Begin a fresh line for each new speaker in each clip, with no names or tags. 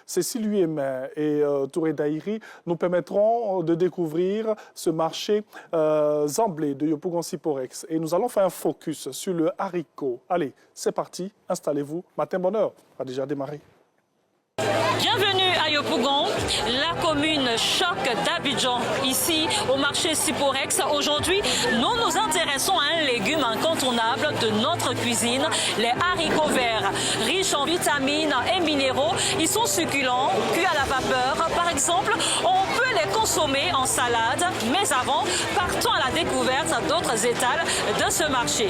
Cécile Huémin et Touré Daïri nous permettront de découvrir ce marché Zamblé de Yopougon-Siporex. Et nous allons faire un focus sur le haricot. Allez, c'est parti, installez-vous. Matin bonheur a déjà démarré.
Bienvenue à Yopougon, la commune choc d'Abidjan, ici au marché Siporex. Aujourd'hui, nous nous intéressons à un légume incontournable de notre cuisine, les haricots verts. Riches en vitamines et minéraux, ils sont succulents, cuits à la vapeur. Par exemple, on peut les consommer en salade, mais avant, partons à la découverte d'autres étals de ce marché.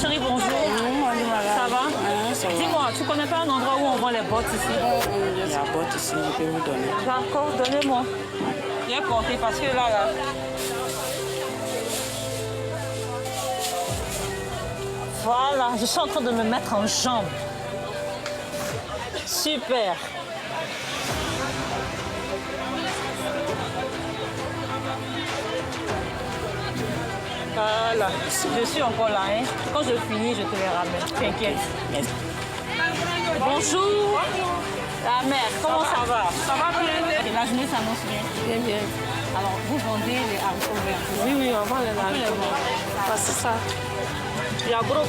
Chérie, bonjour. Ça va? Dis-moi, tu connais pas un endroit où on vend les bottes ici?
Il y a bottes ici, je peux vous donner.
D'accord, donnez-moi. Viens porter parce que là... Voilà, je suis en train de me mettre en jambe. Super. Voilà, je suis encore là. Hein. Quand je finis, je te les ramène. T'inquiète. Bonjour. La mère, comment ça va? Ça va bien. La journée s'annonce bien.
Bien, bien.
Alors, vous vendez les haricots verts?
Oui, on vend les haricots. C'est ça. Il y a gros,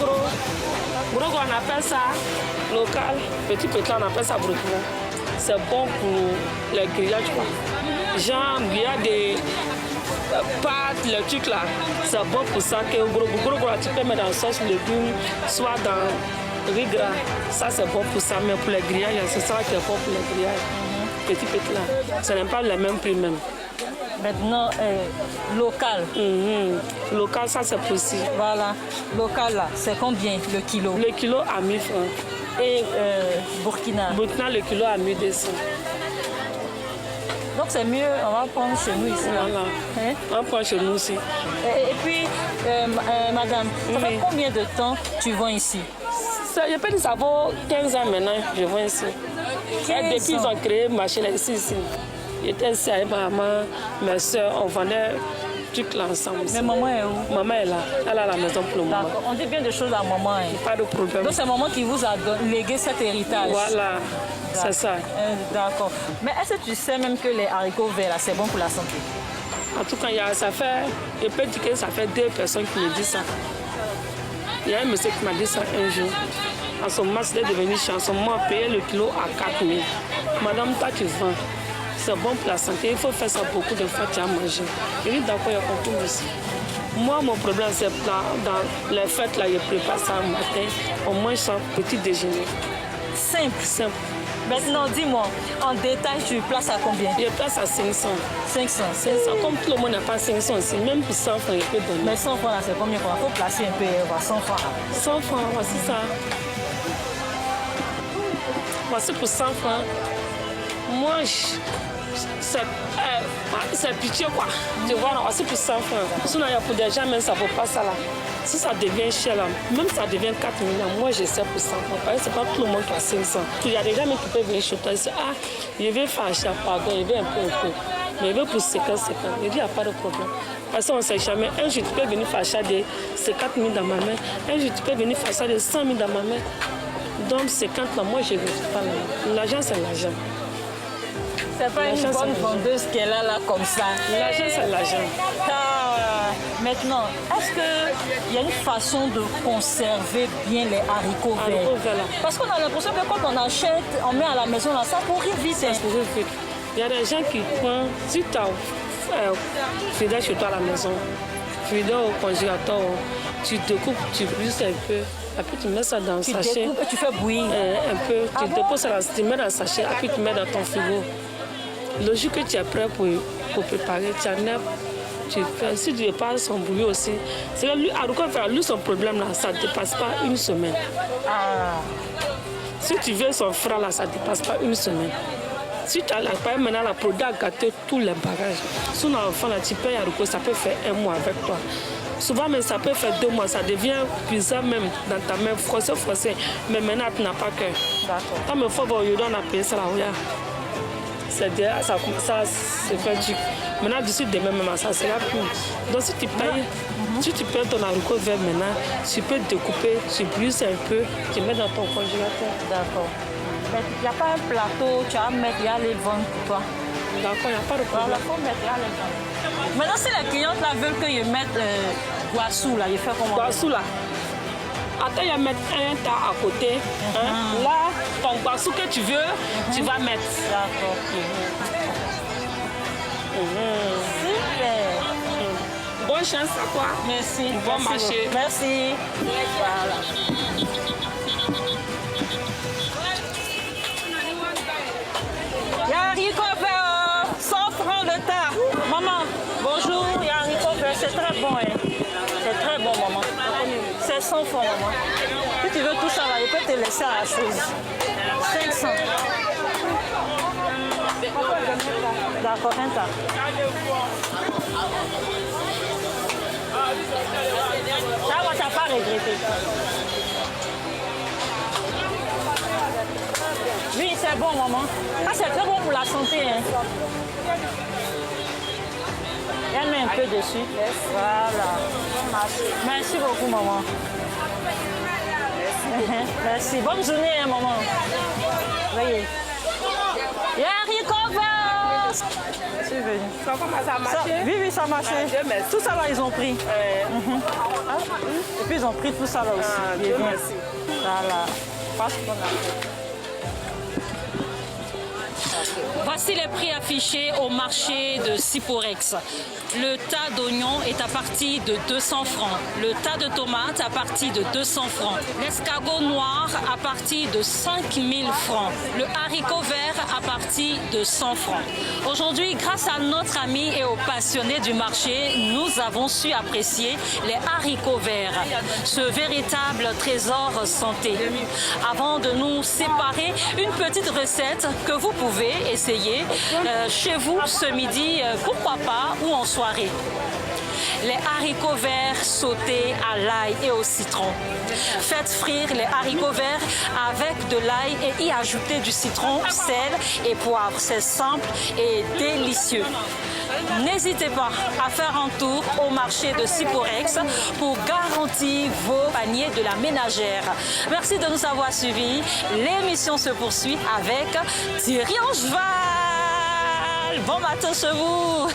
on appelle ça local. Petit, on appelle ça brocolo. C'est bon pour les grillages. Genre, il y a des pâtes, le truc là. C'est bon pour ça. Que gros, tu peux mettre dans la sauce légumes, soit dans riz gras. Ça, c'est bon pour ça. Mais pour les grillages, c'est ça qui est bon pour les grillages. Petit là. Ce n'est pas le même prix même.
Maintenant, local.
Local, ça c'est possible.
Voilà. Local, là, c'est combien le kilo?
Le kilo à 1000 francs.
Et Burkina?
Burkina, le kilo à 1200.
Donc c'est mieux, on va prendre chez nous ici.
Voilà.
Hein?
On prend chez nous aussi.
Et puis, madame, ça fait combien de temps tu vends ici?
Je peux dire ça fait 15 ans maintenant, je vends ici. Et depuis qu'ils ont créé le marché là, ici. J'étais ici avec ma maman, mes soeurs, on vendait tout là ensemble.
Mais maman est où?
Maman est là, elle est à la maison pour le moment.
D'accord, on dit bien des choses à maman. Hein.
Pas de problème.
Donc c'est maman qui vous a légué cet héritage.
Voilà, c'est ça.
D'accord. Mais est-ce que tu sais même que les haricots verts, c'est bon pour la santé?
En tout cas, ça fait, je peux dire que ça fait 2 personnes qui me disent ça. Il y a un monsieur qui m'a dit ça un jour. En ce moment, c'était devenu chanson. Moi, payer le kilo à 4 000. Madame, toi, tu vends. C'est bon pour la santé. Il faut faire ça beaucoup de fois, tu as mangé. Je dis d'accord, il y a compris aussi. Moi, mon problème, c'est dans les fêtes, là, je prépare ça le matin. On mange ça petit déjeuner.
Simple. Maintenant, dis-moi, en détail, tu places à combien?
Je place à 500.
500.
Comme tout le monde n'a pas 500 aussi, même pour 100 francs, je peux donner.
Mais 100 francs, là, c'est combien? Il faut placer un peu, 100 francs.
100 francs, voici ça. Voici pour 100 francs. Moi, c'est pitié quoi. Tu vois, voici pour 100 francs. Sinon, il y a pour des gens, même ça ne vaut pas ça là. Si ça devient cher là, même ça devient 4 000 là, moi je sais pour 100 francs. Parce que ce n'est pas tout le monde qui a 500. Il y a des gens même qui peuvent venir chez toi et dire, ah, je vais faire achat, pardon, je vais un peu. Mais je veux pour 50. Je dis, il n'y a pas de problème. Parce qu'on ne sait jamais. Un jour, tu peux venir faire achat de 50 000 dans ma main. Un jour, tu peux venir faire achat de 100 000 dans ma main. Donc 50 là, moi je ne veux pas. L'argent, c'est l'argent.
C'est pas une bonne vendeuse qu'elle a là comme ça.
L'argent, c'est l'argent.
Maintenant, est-ce qu'il y a une façon de conserver bien les haricots verts? Parce qu'on a l'impression que quand on achète, on met à la maison, là, ça pourrit vite.
Il y a des gens qui prennent, si tu as fidèle chez toi à la maison, fidèle au congélateur, tu découpes, tu brises un peu. Après, tu mets ça dans le sachet.
Tu découpes et tu fais bouillir.
Un peu. Tu déposes ça, tu mets dans le sachet, après tu mets dans ton frigo. Le jour que tu es prêt pour préparer, tu enlèves, tu fais. Si tu veux pas son bouilli aussi, c'est que lui, lui, son problème là, ça ne dépasse pas une semaine. Si tu veux son franc là, ça ne dépasse pas une semaine. Si tu as maintenant la produit à gâter tous les bagages, sinon enfant là, tu payes haricot, ça peut faire 1 mois avec toi. Souvent, mais ça peut faire 2 mois, ça devient bizarre même dans ta main, forcé. Mais maintenant, tu n'as pas cœur.
D'accord.
Quand il faut voir, on a payé ça là, c'est déjà, ça se fait du. Maintenant, d'ici demain, même, ça sera plus. Donc, si tu payes, si tu payes ton haricot vert maintenant, tu peux découper, tu brisses un peu, tu mets dans ton congélateur.
D'accord. Mais il n'y a pas un plateau, tu vas mettre, il y a les ventes pour toi.
D'accord, il n'y a pas de problème.
Voilà, il faut mettre, il y a les ventes. Maintenant, si les clientes là, veulent que je mette Guassou, là, je fais comment?
Guassou, là. Attends, il y a mettre un tas à côté. Hein. Là, ton Guassou que tu veux, tu vas mettre.
D'accord. Super.
Bonne chance à toi.
Merci.
Bon
Merci
marché.
beaucoup. Merci. Voilà. Il y a un haricot vert, 100 francs le tas. Maman, bonjour, il y a un haricot vert, c'est très bon. Hein. C'est très bon, maman. C'est 100 francs, maman. Si tu veux tout ça, là, je peux te laisser à la chose. 500. D'accord, un tas. Ça va, tu n'as pas regretté. Oui, c'est bon, maman. Ah, c'est très bon pour la santé. Hein. Elle met un peu dessus. Voilà. Merci beaucoup, maman. Merci. Bonne journée, hein, maman. Voyez. Il y a un haricot vert. Je suis venue.
Ça commence à marcher?
Oui, oui, ça a marché. Tout ça là, ils ont pris. Et puis ils ont pris tout ça là aussi.
Dieu merci.
Voilà. Parce qu'on a fait. Voici les prix affichés au marché de Siporex. Le tas d'oignons est à partir de 200 francs. Le tas de tomates à partir de 200 francs. L'escargot noir à partir de 5000 francs. Le haricot vert à partir de 100 francs. Aujourd'hui, grâce à notre ami et aux passionnés du marché, nous avons su apprécier les haricots verts, ce véritable trésor santé. Avant de nous séparer, une petite recette que vous pouvez essayer chez vous ce midi, pourquoi pas, ou en soirée. Les haricots verts sautés à l'ail et au citron. Faites frire les haricots verts avec de l'ail et y ajouter du citron, sel et poivre. C'est simple et délicieux. N'hésitez pas à faire un tour au marché de Siporex pour garantir vos paniers de la ménagère. Merci de nous avoir suivis. L'émission se poursuit avec Thierry en cheval. Bon matin chez vous.